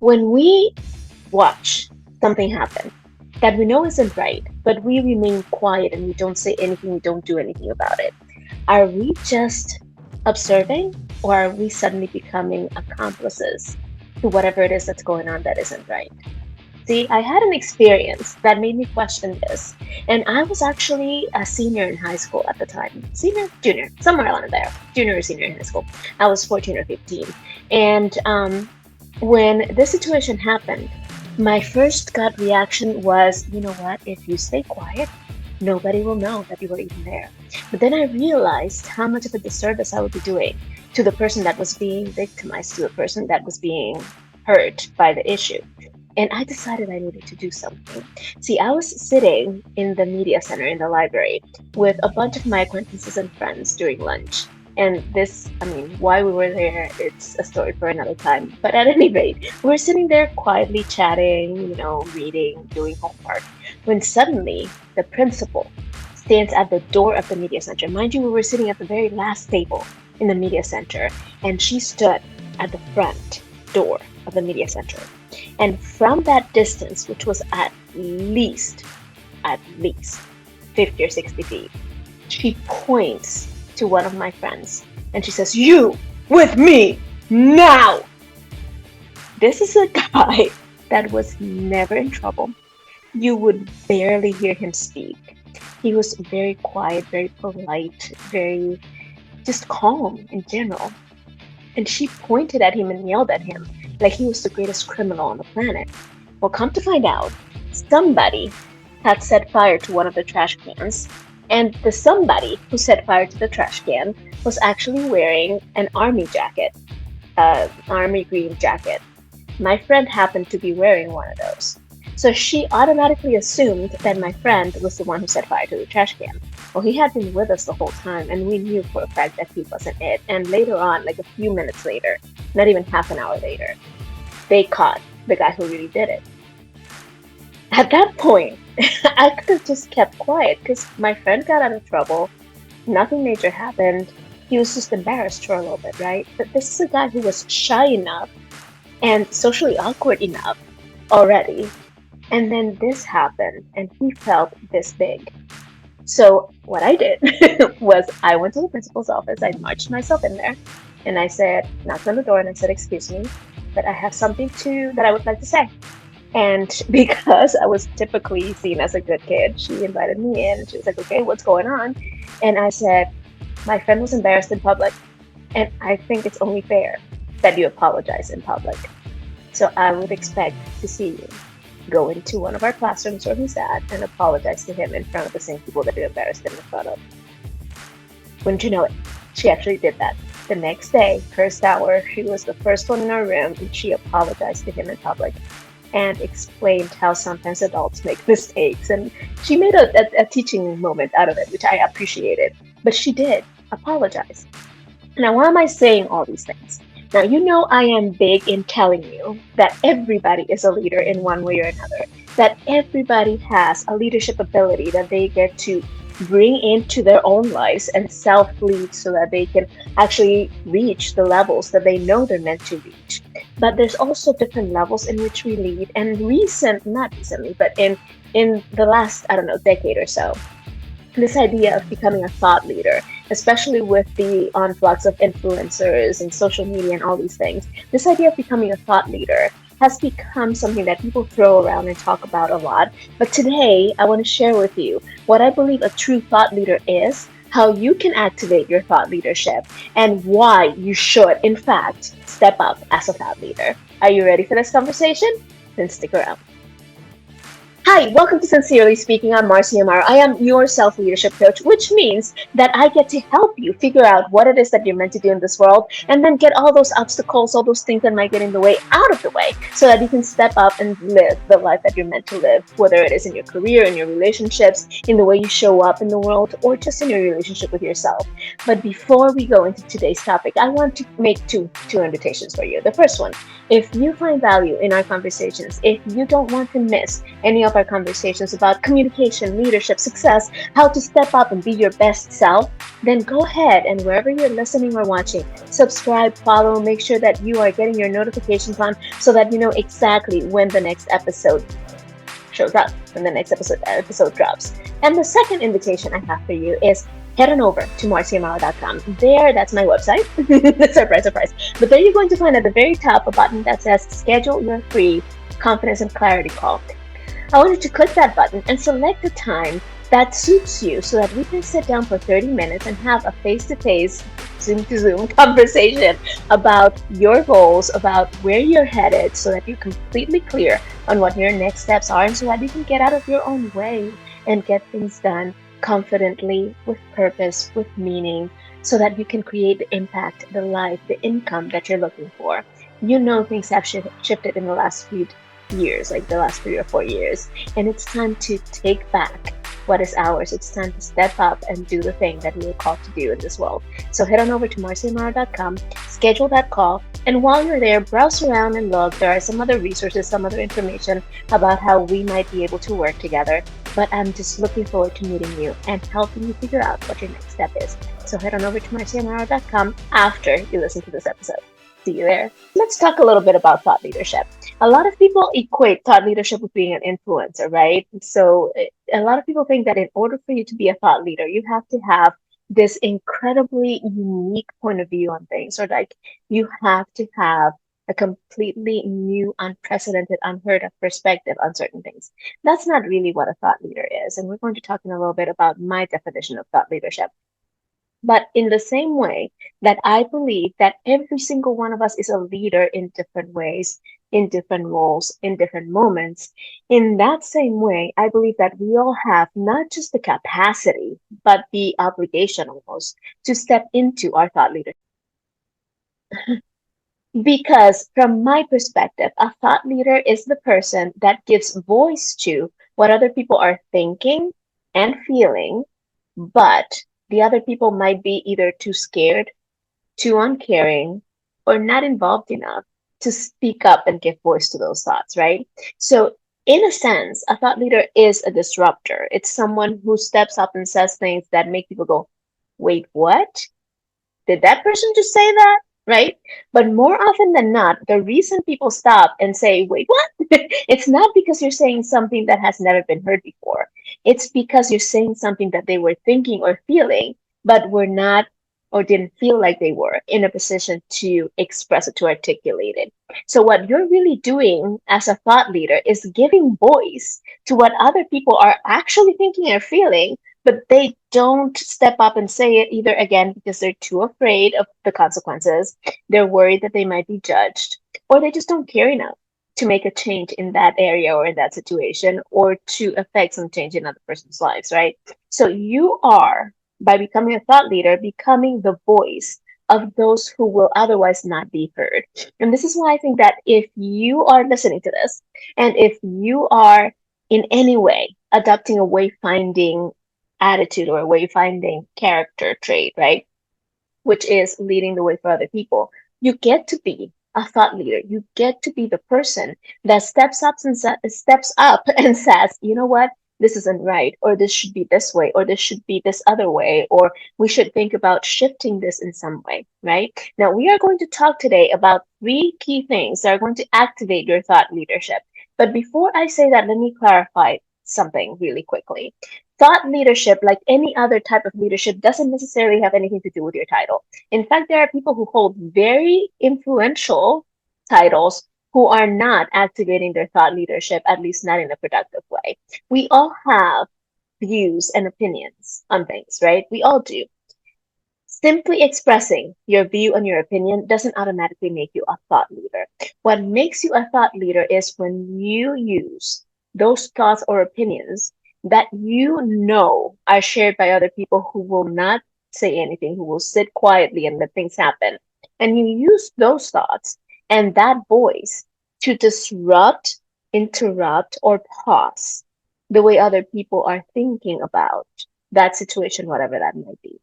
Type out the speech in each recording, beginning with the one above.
When we watch something happen that we know isn't right, but we remain quiet and we don't say anything, we don't do anything about it, are we just observing or are we suddenly becoming accomplices to whatever it is that's going on that isn't right? See, I had an experience that made me question this. And I was actually a senior in high school at the time. Senior, junior, somewhere around there. Junior or senior in high school. I was 14 or 15. And when this situation happened, my first gut reaction was, you know what? If you stay quiet, nobody will know that you were even there. But then I realized how much of a disservice I would be doing to the person that was being victimized, to the person that was being hurt by the issue. And I decided I needed to do something. See, I was sitting in the media center in the library with a bunch of my acquaintances and friends during lunch. And this, I mean, why we were there, it's a story for another time. But at any rate, we were sitting there quietly chatting, reading, doing homework, when suddenly the principal stands at the door of the media center. Mind you, we were sitting at the very last table in the media center, and she stood at the front door of the media center. And from that distance, which was at least 50 or 60 feet, she points to one of my friends and she says, "You with me now!" This is a guy that was never in trouble. You would barely hear him speak. He was very quiet, very polite, very just calm in general. And she pointed at him and yelled at him like he was the greatest criminal on the planet. Well, come to find out, somebody had set fire to one of the trash cans, and the somebody who set fire to the trash can was actually wearing an army jacket, army green jacket. My friend happened to be wearing one of those. So she automatically assumed that my friend was the one who set fire to the trash can. Well, he had been with us the whole time, and we knew for a fact that he wasn't it. And later on, like a few minutes later, not even half an hour later, they caught the guy who really did it. At that point, I could have just kept quiet because my friend got out of trouble. Nothing major happened. He was just embarrassed for a little bit, right? But this is a guy who was shy enough and socially awkward enough already. And then this happened, and he felt this big. So what I did was I went to the principal's office. I marched myself in there, and I said, knocked on the door, and I said, "Excuse me, but I have something to that I would like to say." And because I was typically seen as a good kid, she invited me in. She was like, "Okay, what's going on?" And I said, "My friend was embarrassed in public, and I think it's only fair that you apologize in public. So I would expect to see you go into one of our classrooms where he's at and apologize to him in front of the same people that you embarrassed him in front of." Wouldn't you know it? She actually did that. The next day, first hour, she was the first one in our room and she apologized to him in public and explained how sometimes adults make mistakes. And she made a teaching moment out of it, which I appreciated. But she did apologize. Now, why am I saying all these things? Now, you know I am big in telling you that everybody is a leader in one way or another, that everybody has a leadership ability that they get to bring into their own lives and self-lead so that they can actually reach the levels that they know they're meant to reach. But there's also different levels in which we lead, and not recently, but in the last, I don't know, decade or so, this idea of becoming a thought leader, especially with the influx of influencers and social media and all these things, this idea of becoming a thought leader has become something that people throw around and talk about a lot. But today, I want to share with you what I believe a true thought leader is, how you can activate your thought leadership, and why you should, in fact, step up as a thought leader. Are you ready for this conversation? Then stick around. Hi, welcome to Sincerely Speaking. I'm Marcy Amaro. I am your self leadership coach, which means that I get to help you figure out what it is that you're meant to do in this world and then get all those obstacles, all those things that might get in the way out of the way so that you can step up and live the life that you're meant to live, whether it is in your career, in your relationships, in the way you show up in the world, or just in your relationship with yourself. But before we go into today's topic, I want to make two invitations for you. The first one, If you find value in our conversations, if you don't want to miss any of our conversations about communication, leadership, success, how to step up and be your best self, then go ahead and wherever you're listening or watching, subscribe, follow, make sure that you are getting your notifications on so that you know exactly when the next episode shows up, when the next episode drops. And the second invitation I have for you is head on over to marciamara.com. There, that's my website. Surprise, surprise. But there you're going to find at the very top a button that says schedule your free confidence and clarity call. I want you to click that button and select a time that suits you so that we can sit down for 30 minutes and have a face to face, Zoom to Zoom conversation about your goals, about where you're headed, so that you're completely clear on what your next steps are and so that you can get out of your own way and get things done confidently, with purpose, with meaning, so that you can create the impact, the life, the income that you're looking for. You know, things have shifted in the last few years, like the last 3 or 4 years. And it's time to take back what is ours. It's time to step up and do the thing that we were called to do in this world. So head on over to marciamara.com, schedule that call, and while you're there, browse around and look. There are some other resources, some other information about how we might be able to work together. But I'm just looking forward to meeting you and helping you figure out what your next step is. So head on over to marciamara.com after you listen to this episode. See you there. Let's talk a little bit about thought leadership. A lot of people equate thought leadership with being an influencer, right? So a lot of people think that in order for you to be a thought leader, you have to have this incredibly unique point of view on things, or like you have to have a completely new, unprecedented, unheard of perspective on certain things. That's not really what a thought leader is. And we're going to talk in a little bit about my definition of thought leadership. But in the same way that I believe that every single one of us is a leader in different ways, in different roles, in different moments, in that same way, I believe that we all have not just the capacity, but the obligation almost to step into our thought leadership. Because from my perspective, a thought leader is the person that gives voice to what other people are thinking and feeling, but the other people might be either too scared, too uncaring, or not involved enough to speak up and give voice to those thoughts, right? So, in a sense, a thought leader is a disruptor. It's someone who steps up and says things that make people go, wait, what? Did that person just say that? Right? But more often than not, the reason people stop and say, wait, what? It's not because you're saying something that has never been heard before. It's because you're saying something that they were thinking or feeling, but were not or didn't feel like they were in a position to express it, to articulate it. So, what you're really doing as a thought leader is giving voice to what other people are actually thinking or feeling, but they don't step up and say it either, again because they're too afraid of the consequences, they're worried that they might be judged, or they just don't care enough to make a change in that area or in that situation or to affect some change in other person's lives, right? So you are, by becoming a thought leader, becoming the voice of those who will otherwise not be heard. And this is why I think that if you are listening to this and if you are in any way adopting a wayfinding attitude or a wayfinding character trait, right? Which is leading the way for other people. You get to be a thought leader. You get to be the person that steps up and says, you know what? This isn't right, or this should be this way, or this should be this other way, or we should think about shifting this in some way, right? Now, we are going to talk today about three key things that are going to activate your thought leadership. But before I say that, let me clarify something really quickly. Thought leadership, like any other type of leadership, doesn't necessarily have anything to do with your title. In fact, there are people who hold very influential titles who are not activating their thought leadership, at least not in a productive way. We all have views and opinions on things, right? We all do. Simply expressing your view and your opinion doesn't automatically make you a thought leader. What makes you a thought leader is when you use those thoughts or opinions that you know are shared by other people who will not say anything, who will sit quietly and let things happen. And you use those thoughts and that voice to disrupt, interrupt, or pause the way other people are thinking about that situation, whatever that might be.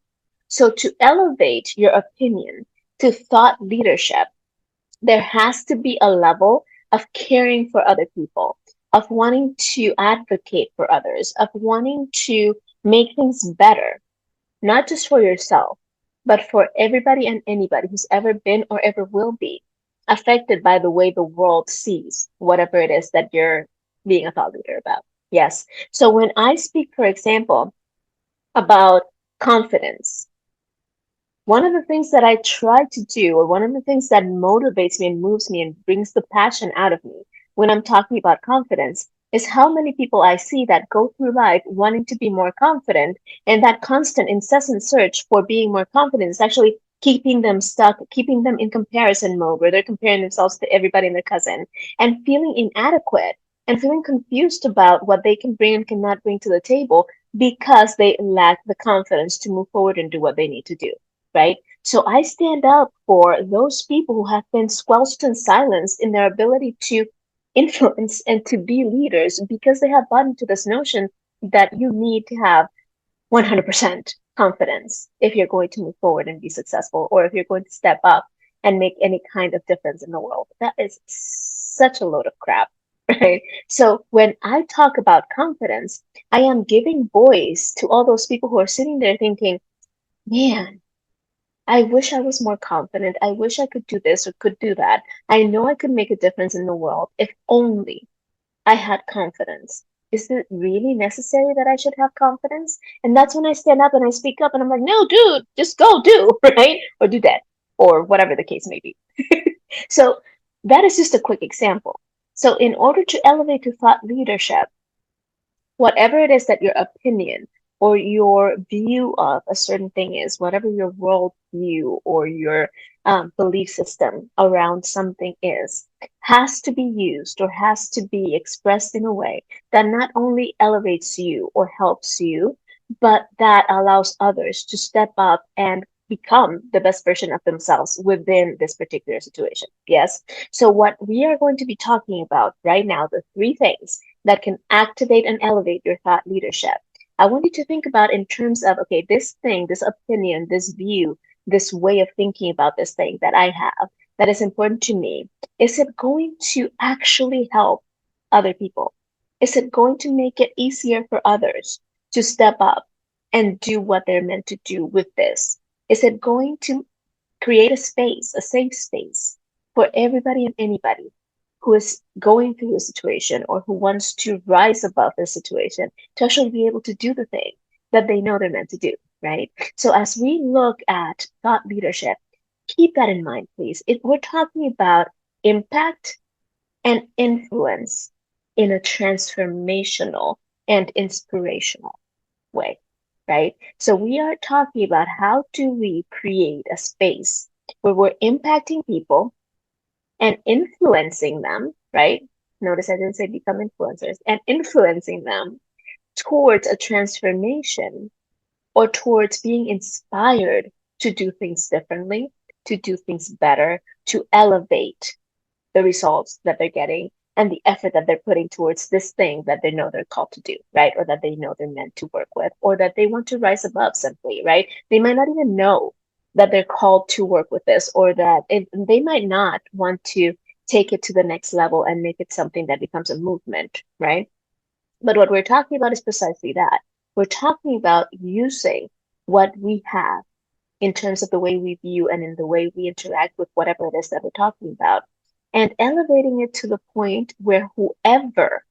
So to elevate your opinion to thought leadership, There has to be a level of caring for other people, of wanting to advocate for others, of wanting to make things better, not just for yourself, but for everybody and anybody who's ever been or ever will be affected by the way the world sees whatever it is that you're being a thought leader about. Yes. So when I speak, for example, about confidence, one of the things that I try to do, or one of the things that motivates me and moves me and brings the passion out of me when I'm talking about confidence, is how many people I see that go through life wanting to be more confident, and that constant, incessant search for being more confident is actually keeping them stuck, keeping them in comparison mode where they're comparing themselves to everybody and their cousin and feeling inadequate and feeling confused about what they can bring and cannot bring to the table because they lack the confidence to move forward and do what they need to do, right? So I stand up for those people who have been squelched and silenced in their ability to influence and to be leaders because they have bought into this notion that you need to have 100% confidence if you're going to move forward and be successful, or if you're going to step up and make any kind of difference in the world. That is such a load of crap, right? So when I talk about confidence, I am giving voice to all those people who are sitting there thinking, man, I wish I was more confident. I wish I could do this or could do that. I know I could make a difference in the world if only I had confidence. Is it really necessary that I should have confidence? And that's when I stand up and I speak up and I'm like, no, dude, just go do, right? Or do that, or whatever the case may be. So that is just a quick example. So in order to elevate to thought leadership, whatever it is that your opinion or your view of a certain thing is, whatever your world view or your belief system around something is, has to be used or has to be expressed in a way that not only elevates you or helps you, but that allows others to step up and become the best version of themselves within this particular situation. Yes. So, what we are going to be talking about right now, the three things that can activate and elevate your thought leadership. I want you to think about in terms of, okay, this thing, this opinion, this view, this way of thinking about this thing that I have that is important to me. Is it going to actually help other people? Is it going to make it easier for others to step up and do what they're meant to do with this? Is it going to create a space, a safe space for everybody and anybody who is going through a situation or who wants to rise above the situation to actually be able to do the thing that they know they're meant to do, right? So as we look at thought leadership, keep that in mind, please. If we're talking about impact and influence in a transformational and inspirational way, right? So we are talking about how do we create a space where we're impacting people and influencing them, right? Notice I didn't say become influencers, and influencing them towards a transformation or towards being inspired to do things differently, to do things better, to elevate the results that they're getting and the effort that they're putting towards this thing that they know they're called to do, right? Or that they know they're meant to work with, or that they want to rise above simply, right? They might not even know that they're called to work with this, or that they might not want to take it to the next level and make it something that becomes a movement, right? But what we're talking about is precisely that. We're talking about using what we have in terms of the way we view and in the way we interact with whatever it is that we're talking about, and elevating it to the point where whoever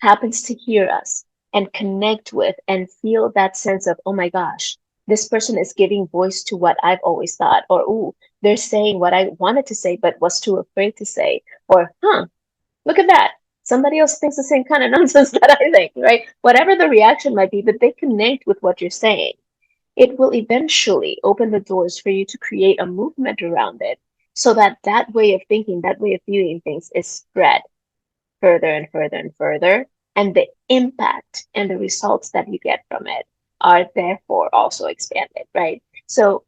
happens to hear us and connect with and feel that sense of, oh my gosh, this person is giving voice to what I've always thought, or, ooh, they're saying what I wanted to say but was too afraid to say, or, huh, look at that. Somebody else thinks the same kind of nonsense that I think, right? Whatever the reaction might be, but they connect with what you're saying, it will eventually open the doors for you to create a movement around it so that that way of thinking, that way of viewing things is spread further and further and further. And the impact and the results that you get from it are therefore also expanded, right? So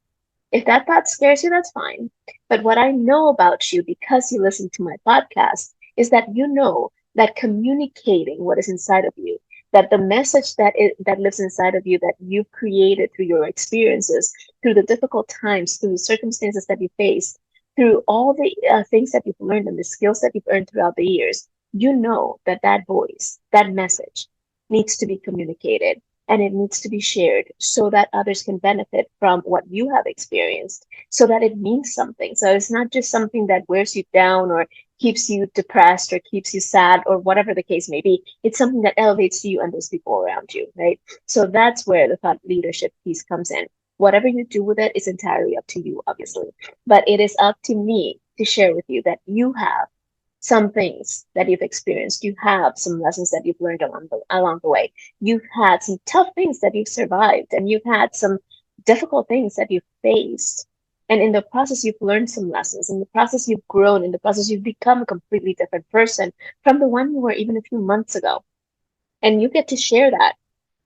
if that thought scares you, that's fine. But what I know about you because you listen to my podcast is that you know that communicating what is inside of you, that the message that lives inside of you that you've created through your experiences, through the difficult times, through the circumstances that you face, through all the things that you've learned and the skills that you've earned throughout the years, you know that that voice, that message needs to be communicated and it needs to be shared so that others can benefit from what you have experienced, so that it means something. So it's not just something that wears you down or keeps you depressed or keeps you sad or whatever the case may be. It's something that elevates you and those people around you, right? So that's where the thought leadership piece comes in. Whatever you do with it is entirely up to you, obviously. But it is up to me to share with you that you have some things that you've experienced. You have some lessons that you've learned along the way. You've had some tough things that you've survived, and you've had some difficult things that you've faced. And in the process, you've learned some lessons. In the process, you've grown. In the process, you've become a completely different person from the one you were even a few months ago. And you get to share that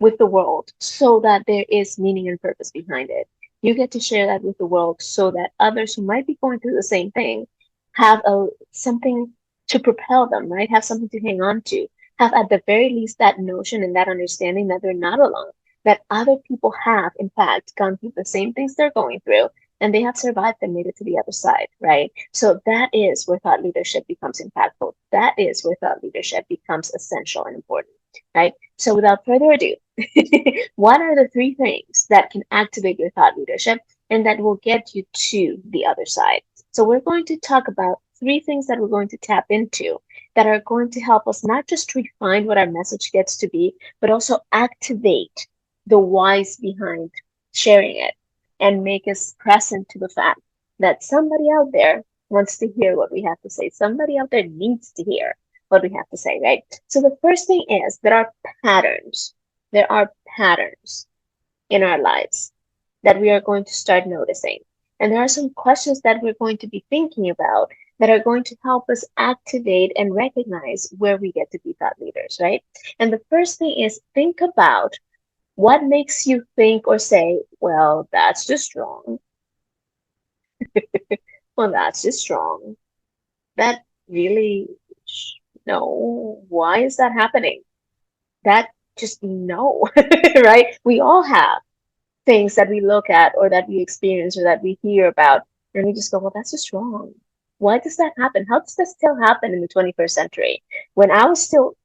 with the world so that there is meaning and purpose behind it. You get to share that with the world so that others who might be going through the same thing have a something to propel them, right? Have something to hang on to. Have at the very least that notion and that understanding that they're not alone, that other people have, in fact, gone through the same things they're going through and they have survived and made it to the other side, right? So that is where thought leadership becomes impactful. That is where thought leadership becomes essential and important, right? So without further ado, what are the three things that can activate your thought leadership and that will get you to the other side? So we're going to talk about three things that we're going to tap into that are going to help us not just refine what our message gets to be, but also activate the whys behind sharing it and make us present to the fact that somebody out there wants to hear what we have to say. Somebody out there needs to hear what we have to say, right? So the first thing is there are patterns. There are patterns in our lives that we are going to start noticing. And there are some questions that we're going to be thinking about that are going to help us activate and recognize where we get to be thought leaders, right? And the first thing is think about what makes you think or say, well, that's just wrong. Well, that's just wrong. That really, no. Why is that happening? That just no, right? We all have things that we look at or that we experience or that we hear about, and we just go, well, that's just wrong. Why does that happen? How does that still happen in the 21st century? When I was still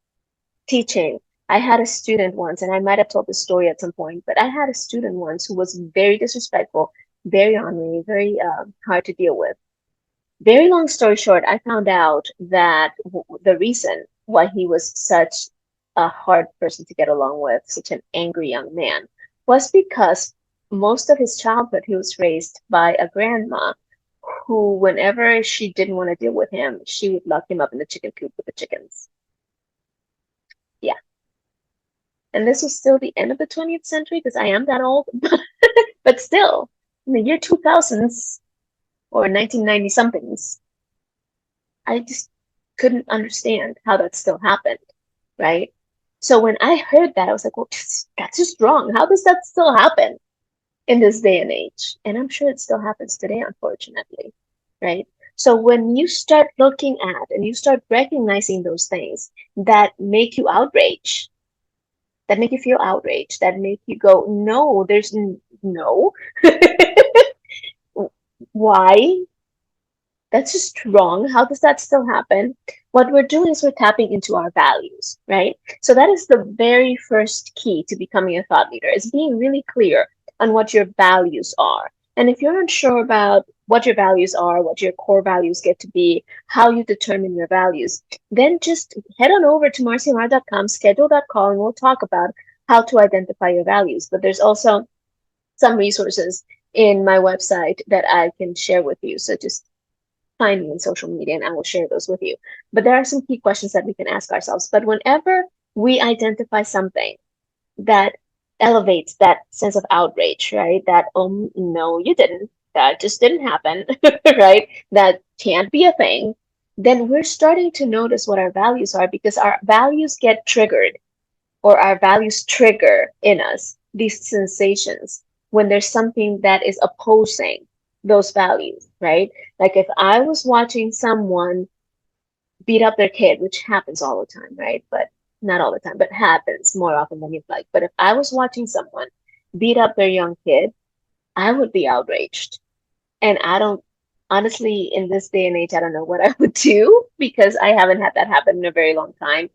teaching, I had a student once, and I might have told this story at some point, but I had a student once who was very disrespectful, very ornery, very hard to deal with. Very long story short, I found out that the reason why he was such a hard person to get along with, such an angry young man, was because most of his childhood he was raised by a grandma who, whenever she didn't want to deal with him, she would lock him up in the chicken coop with the chickens. Yeah. And this was still the end of the 20th century because I am that old, but still, in the year 2000s or 1990 somethings, I just couldn't understand how that still happened, right? So when I heard that, I was like, well, that's just wrong. How does that still happen in this day and age? And I'm sure it still happens today, unfortunately, right? So when you start looking at and you start recognizing those things that make you outraged, that make you feel outraged, that make you go, no, there's no. Why? That's just wrong. How does that still happen? What we're doing is we're tapping into our values, right? So that is the very first key to becoming a thought leader is being really clear on what your values are. And if you're unsure about what your values are, what your core values get to be, how you determine your values, then just head on over to marciamar.com, schedule that call, and we'll talk about how to identify your values. But there's also some resources in my website that I can share with you. So just find me in social media and I will share those with you. But there are some key questions that we can ask ourselves. But whenever we identify something that elevates that sense of outrage, right? That, no, you didn't. That just didn't happen, right? That can't be a thing. Then we're starting to notice what our values are because our values get triggered or our values trigger in us these sensations when there's something that is opposing those values, right? Like if I was watching someone beat up their kid, which happens all the time, right? But not all the time, but happens more often than you'd like. But if I was watching someone beat up their young kid, I would be outraged. And I don't Honestly, in this day and age, I don't know what I would do because I haven't had that happen in a very long time.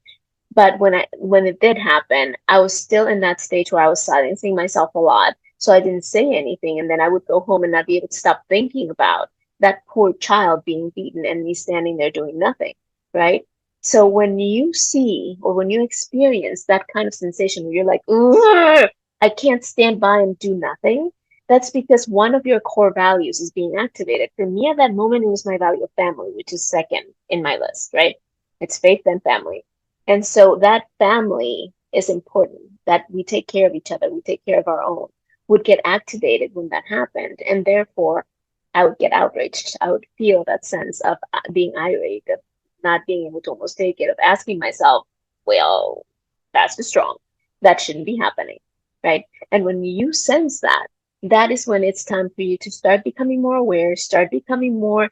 But when it did happen, I was still in that stage where I was silencing myself a lot. So I didn't say anything. And then I would go home and not be able to stop thinking about that poor child being beaten and me standing there doing nothing, right? So when you see or when you experience that kind of sensation where you're like, "Ugh, I can't stand by and do nothing," that's because one of your core values is being activated. For me at that moment, it was my value of family, which is second in my list, right? It's faith and family. And so that family is important, that we take care of each other, we take care of our own, would get activated when that happened. And therefore, I would get outraged. I would feel that sense of being irate, of not being able to almost take it, of asking myself, well, that's too strong. That shouldn't be happening, right? And when you sense that, that is when it's time for you to start becoming more aware, start becoming more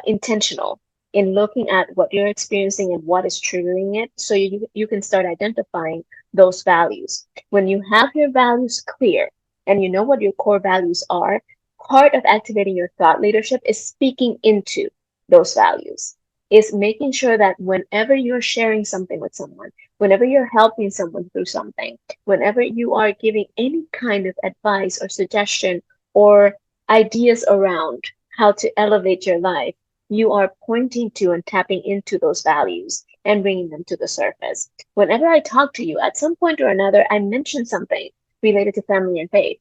intentional in looking at what you're experiencing and what is triggering it so you can start identifying those values. When you have your values clear and you know what your core values are, part of activating your thought leadership is speaking into those values, is making sure that whenever you're sharing something with someone, whenever you're helping someone through something, whenever you are giving any kind of advice or suggestion or ideas around how to elevate your life, you are pointing to and tapping into those values and bringing them to the surface. Whenever I talk to you, at some point or another, I mention something related to family and faith.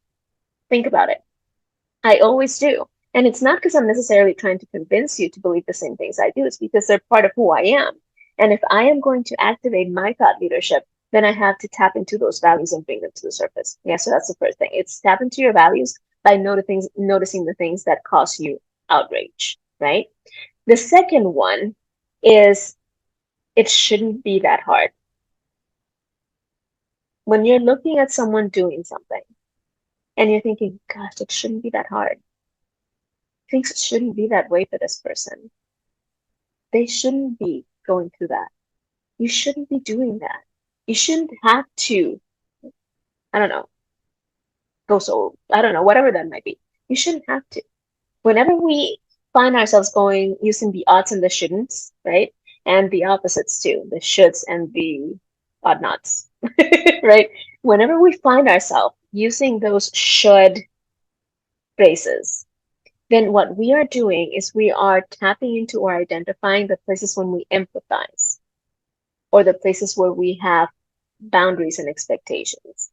Think about it. I always do. And it's not because I'm necessarily trying to convince you to believe the same things I do, it's because they're part of who I am. And if I am going to activate my thought leadership, then I have to tap into those values and bring them to the surface. Yeah, so that's the first thing. It's tap into your values by noticing the things that cause you outrage, right? The second one is it shouldn't be that hard. When you're looking at someone doing something and you're thinking, gosh, it shouldn't be that hard. Things shouldn't be that way for this person. They shouldn't be going through that. You shouldn't be doing that. You shouldn't have to, I don't know, go so, I don't know, whatever that might be. You shouldn't have to. Whenever we find ourselves going using the oughts and the shouldn'ts, right? And the opposites too, the shoulds and the ought nots, right? Whenever we find ourselves using those should phrases, then what we are doing is we are tapping into or identifying the places when we empathize or the places where we have boundaries and expectations,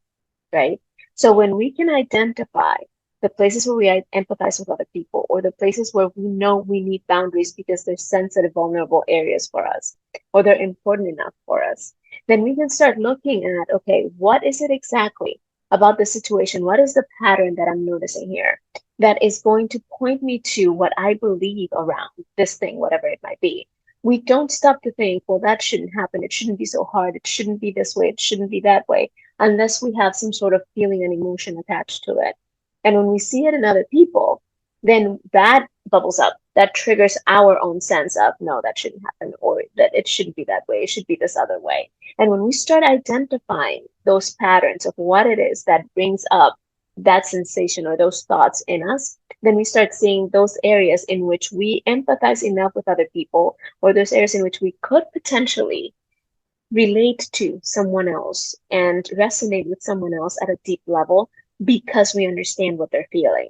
right? So when we can identify the places where we empathize with other people or the places where we know we need boundaries because they're sensitive, vulnerable areas for us or they're important enough for us, then we can start looking at, okay, what is it exactly about the situation? What is the pattern that I'm noticing here that is going to point me to what I believe around this thing, whatever it might be? We don't stop to think, well, that shouldn't happen. It shouldn't be so hard. It shouldn't be this way. It shouldn't be that way, unless we have some sort of feeling and emotion attached to it. And when we see it in other people, then that bubbles up. That triggers our own sense of, no, that shouldn't happen, or that it shouldn't be that way. It should be this other way. And when we start identifying those patterns of what it is that brings up that sensation or those thoughts in us, then we start seeing those areas in which we empathize enough with other people, or those areas in which we could potentially relate to someone else and resonate with someone else at a deep level because we understand what they're feeling.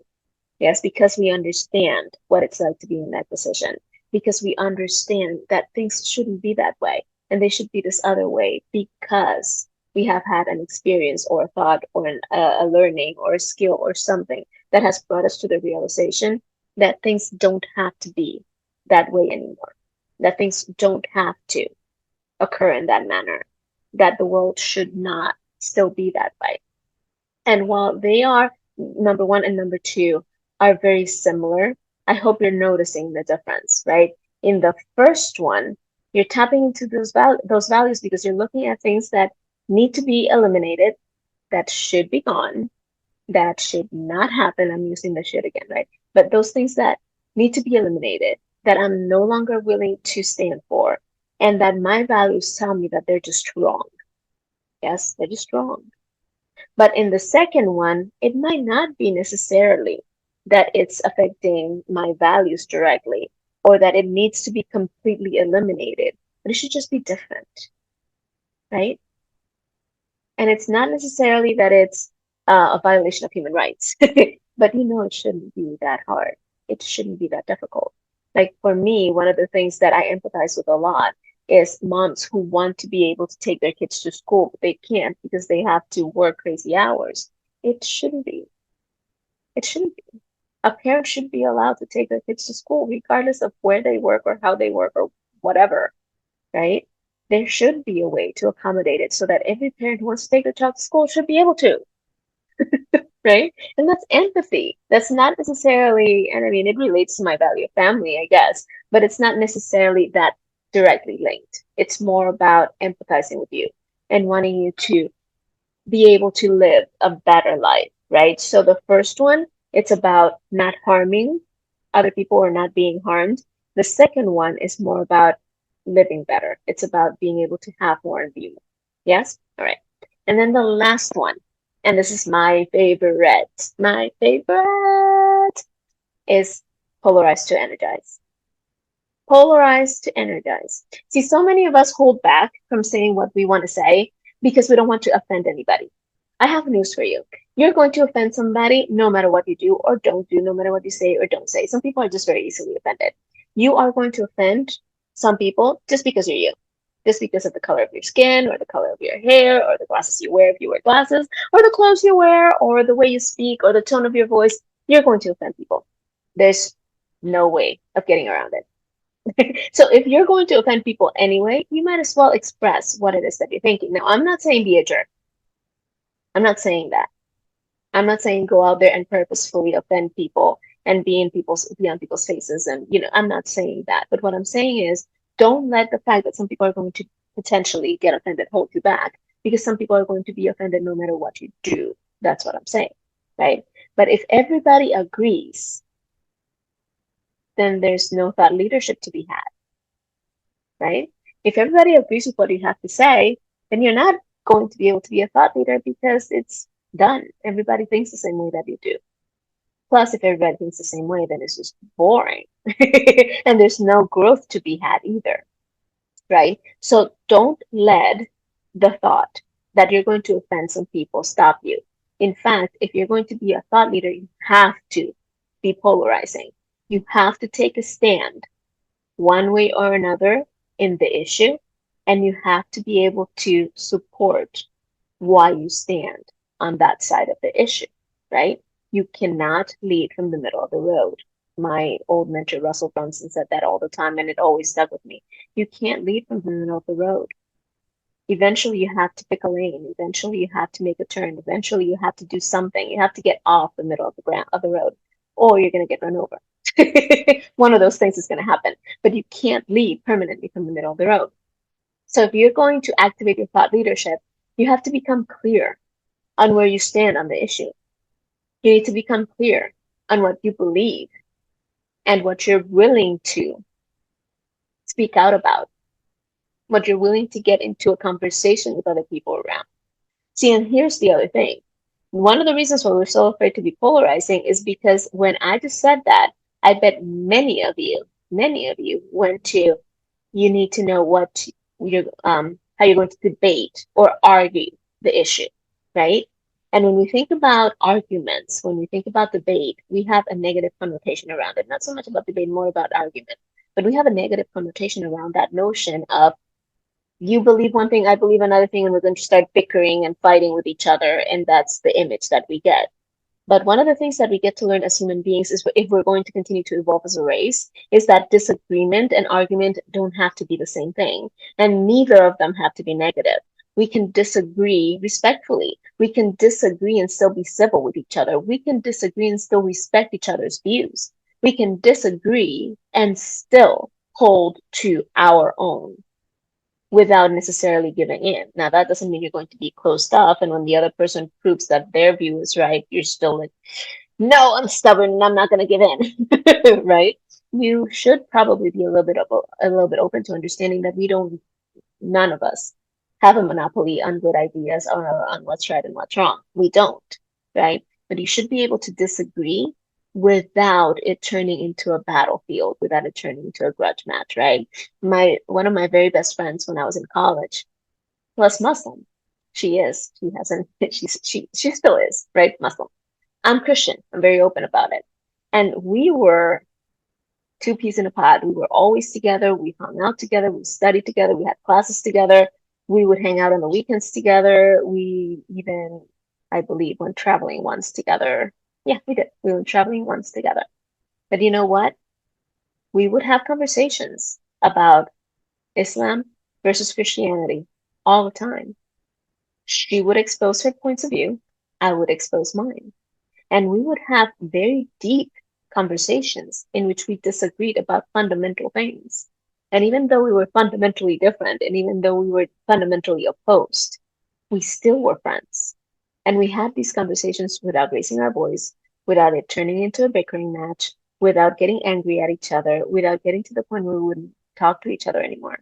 Yes, because we understand what it's like to be in that position, because we understand that things shouldn't be that way and they should be this other way because we have had an experience or a thought or a learning or a skill or something that has brought us to the realization that things don't have to be that way anymore, that things don't have to occur in that manner, that the world should not still be that way. And while they are number one and number two are very similar, I hope you're noticing the difference, right? In the first one, you're tapping into those values because you're looking at things that need to be eliminated, that should be gone, that should not happen. I'm using the should again, right? But those things that need to be eliminated, that I'm no longer willing to stand for, and that my values tell me that they're just wrong. Yes, they're just wrong. But in the second one, it might not be necessarily that it's affecting my values directly or that it needs to be completely eliminated, but it should just be different, right? And it's not necessarily that it's a violation of human rights, but it shouldn't be that hard. It shouldn't be that difficult. Like for me, one of the things that I empathize with a lot is moms who want to be able to take their kids to school, but they can't because they have to work crazy hours. It shouldn't be. It shouldn't be. A parent should be allowed to take their kids to school, regardless of where they work or how they work or whatever, right? There should be a way to accommodate it so that every parent who wants to take their child to school should be able to, right? And that's empathy. That's not necessarily, and I mean, it relates to my value of family, I guess, but it's not necessarily that directly linked. It's more about empathizing with you and wanting you to be able to live a better life, right? So the first one, it's about not harming other people or not being harmed. The second one is more about living better. It's about being able to have more and be more. Yes? All right. And then the last one, and this is my favorite is polarized to energize. Polarized to energize. See, so many of us hold back from saying what we want to say because we don't want to offend anybody. I have news for you. You're going to offend somebody no matter what you do or don't do, no matter what you say or don't say. Some people are just very easily offended. You are going to offend some people just because you're you, just because of the color of your skin or the color of your hair or the glasses you wear if you wear glasses or the clothes you wear or the way you speak or the tone of your voice. You're going to offend people. There's no way of getting around it. So if you're going to offend people anyway, you might as well express what it is that you're thinking. Now, I'm not saying be a jerk. I'm not saying that. I'm not saying go out there and purposefully offend people and be on people's faces and I'm not saying that. But what I'm saying is don't let the fact that some people are going to potentially get offended hold you back because some people are going to be offended no matter what you do. That's what I'm saying, right? But if everybody agrees, then there's no thought leadership to be had, right? If everybody agrees with what you have to say, then you're not going to be able to be a thought leader because it's done. Everybody thinks the same way that you do. Plus, if everybody thinks the same way, then it's just boring. And there's no growth to be had either, right? So don't let the thought that you're going to offend some people stop you. In fact, if you're going to be a thought leader, you have to be polarizing. You have to take a stand one way or another in the issue, and you have to be able to support why you stand on that side of the issue, right? You cannot lead from the middle of the road. My old mentor, Russell Brunson, said that all the time, and it always stuck with me. You can't lead from the middle of the road. Eventually, you have to pick a lane. Eventually, you have to make a turn. Eventually, you have to do something. You have to get off the middle of the road, or you're going to get run over. One of those things is going to happen, but you can't lead permanently from the middle of the road. So if you're going to activate your thought leadership, you have to become clear on where you stand on the issue. You need to become clear on what you believe and what you're willing to speak out about, what you're willing to get into a conversation with other people around. See, and here's the other thing. One of the reasons why we're so afraid to be polarizing is because when I just said that, I bet many of you went to, you need to know what you're, how you're going to debate or argue the issue, right? And when we think about arguments, when we think about debate, we have a negative connotation around it. Not so much about debate, more about argument. But we have a negative connotation around that notion of you believe one thing, I believe another thing, and we're going to start bickering and fighting with each other, and that's the image that we get. But one of the things that we get to learn as human beings is if we're going to continue to evolve as a race, is that disagreement and argument don't have to be the same thing, and neither of them have to be negative. We can disagree respectfully. We can disagree and still be civil with each other. We can disagree and still respect each other's views. We can disagree and still hold to our own without necessarily giving in. Now, that doesn't mean you're going to be closed off. And when the other person proves that their view is right, you're still like, no, I'm stubborn and I'm not going to give in, right? You should probably be a little bit open to understanding that none of us have a monopoly on good ideas or on what's right and what's wrong. We don't, right? But you should be able to disagree without it turning into a battlefield, without it turning into a grudge match, right? One of my very best friends when I was in college was Muslim. She is. She hasn't. She still is, right? Muslim. I'm Christian. I'm very open about it. And we were two peas in a pod. We were always together. We hung out together. We studied together. We had classes together. We would hang out on the weekends together. We even, I believe, went traveling once together. Yeah, we did. We went traveling once together. But you know what? We would have conversations about Islam versus Christianity all the time. She would expose her points of view. I would expose mine. And we would have very deep conversations in which we disagreed about fundamental things. And even though we were fundamentally different, and even though we were fundamentally opposed, we still were friends. And we had these conversations without raising our voice, without it turning into a bickering match, without getting angry at each other, without getting to the point where we wouldn't talk to each other anymore.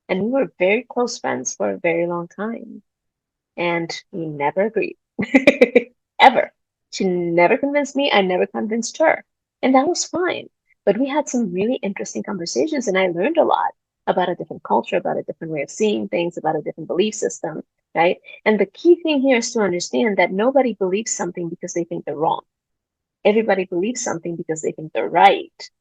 And we were very close friends for a very long time. And we never agreed. Ever. She never convinced me. I never convinced her. And that was fine. But we had some really interesting conversations, and I learned a lot about a different culture, about a different way of seeing things, about a different belief system, right? And the key thing here is to understand that nobody believes something because they think they're wrong. Everybody believes something because they think they're right.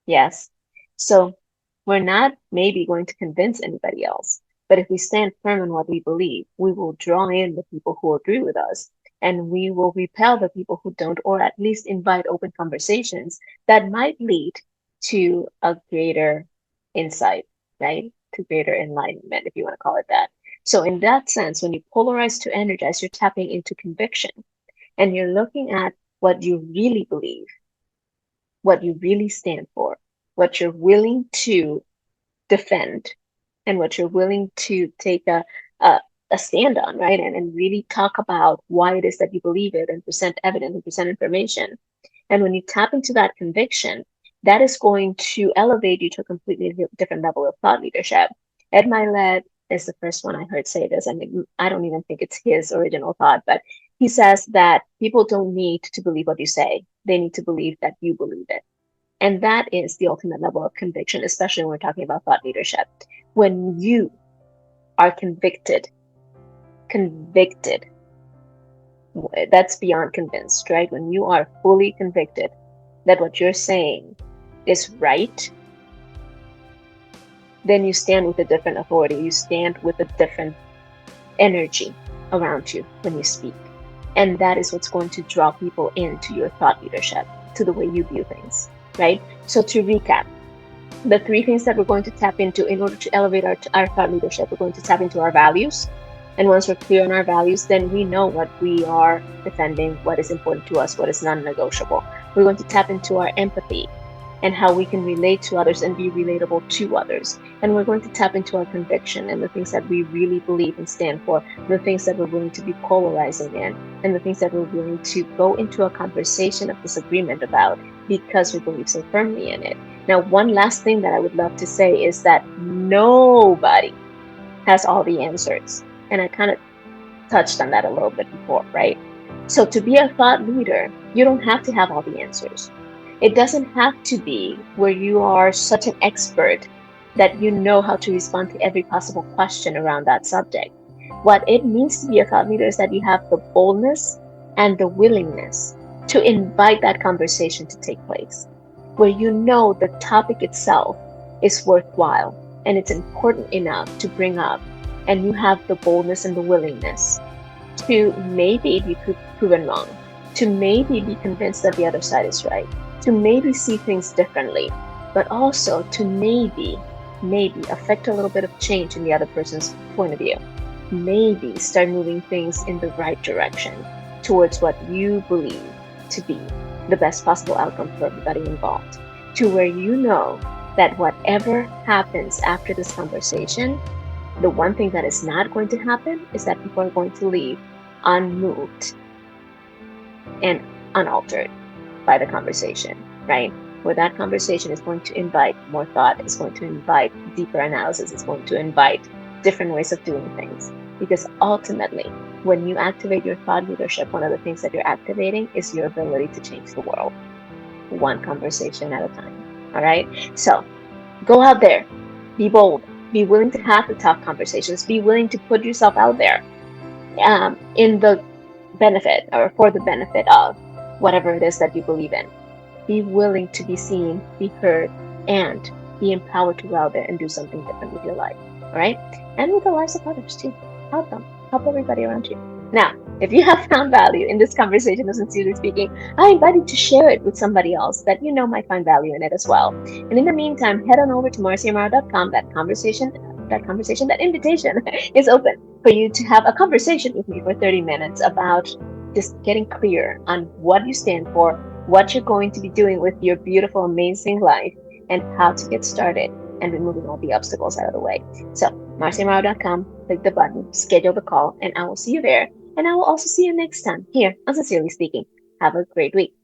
Yes. So we're not maybe going to convince anybody else. But if we stand firm in what we believe, we will draw in the people who agree with us and we will repel the people who don't, or at least invite open conversations that might lead to a greater insight, right? To greater enlightenment, if you want to call it that. So, in that sense, when you polarize to energize, you're tapping into conviction and you're looking at what you really believe, what you really stand for, what you're willing to defend, and what you're willing to take a, a stand on, right? And really talk about why it is that you believe it and present evidence and present information. And when you tap into that conviction, that is going to elevate you to a completely different level of thought leadership. Ed Milet is the first one I heard say this. I mean, I don't even think it's his original thought, but he says that people don't need to believe what you say. They need to believe that you believe it. And that is the ultimate level of conviction, especially when we're talking about thought leadership. When you are convicted, that's beyond convinced, right? When you are fully convicted that what you're saying is right, then you stand with a different authority. You stand with a different energy around you when you speak. And that is what's going to draw people into your thought leadership, to the way you view things, right? So to recap, the three things that we're going to tap into in order to elevate our thought leadership, we're going to tap into our values. And once we're clear on our values, then we know what we are defending, what is important to us, what is non-negotiable. We're going to tap into our empathy and how we can relate to others and be relatable to others. And we're going to tap into our conviction and the things that we really believe and stand for, the things that we're willing to be polarizing in, and the things that we're willing to go into a conversation of disagreement about because we believe so firmly in it. Now, one last thing that I would love to say is that nobody has all the answers. And I kind of touched on that a little bit before, right? So to be a thought leader, you don't have to have all the answers. It doesn't have to be where you are such an expert that you know how to respond to every possible question around that subject. What it means to be a thought leader is that you have the boldness and the willingness to invite that conversation to take place, where you know the topic itself is worthwhile and it's important enough to bring up, and you have the boldness and the willingness to maybe be proven wrong, to maybe be convinced that the other side is right, to maybe see things differently, but also to maybe affect a little bit of change in the other person's point of view. Maybe start moving things in the right direction towards what you believe to be the best possible outcome for everybody involved, to where you know that whatever happens after this conversation, the one thing that is not going to happen is that people are going to leave unmoved and unaltered by the conversation, right? Where that conversation is going to invite more thought, it's going to invite deeper analysis, it's going to invite different ways of doing things. Because ultimately, when you activate your thought leadership, one of the things that you're activating is your ability to change the world. one conversation at a time. All right. So go out there, be bold, be willing to have the tough conversations, be willing to put yourself out there in the benefit or for the benefit of whatever it is that you believe in. Be willing to be seen, be heard, and be empowered to go out there and do something different with your life. All right? And with the lives of others too. Help them. Help everybody around you. Now, if you have found value in this conversation of Sincerely Speaking, I invite you to share it with somebody else that you know might find value in it as well. And in the meantime, head on over to marciamaro.com. That invitation is open for you to have a conversation with me for 30 minutes about just getting clear on what you stand for, what you're going to be doing with your beautiful, amazing life, and how to get started and removing all the obstacles out of the way. So, marciamaro.com, click the button, schedule the call, and I will see you there. And I will also see you next time here on Sincerely Speaking. Have a great week.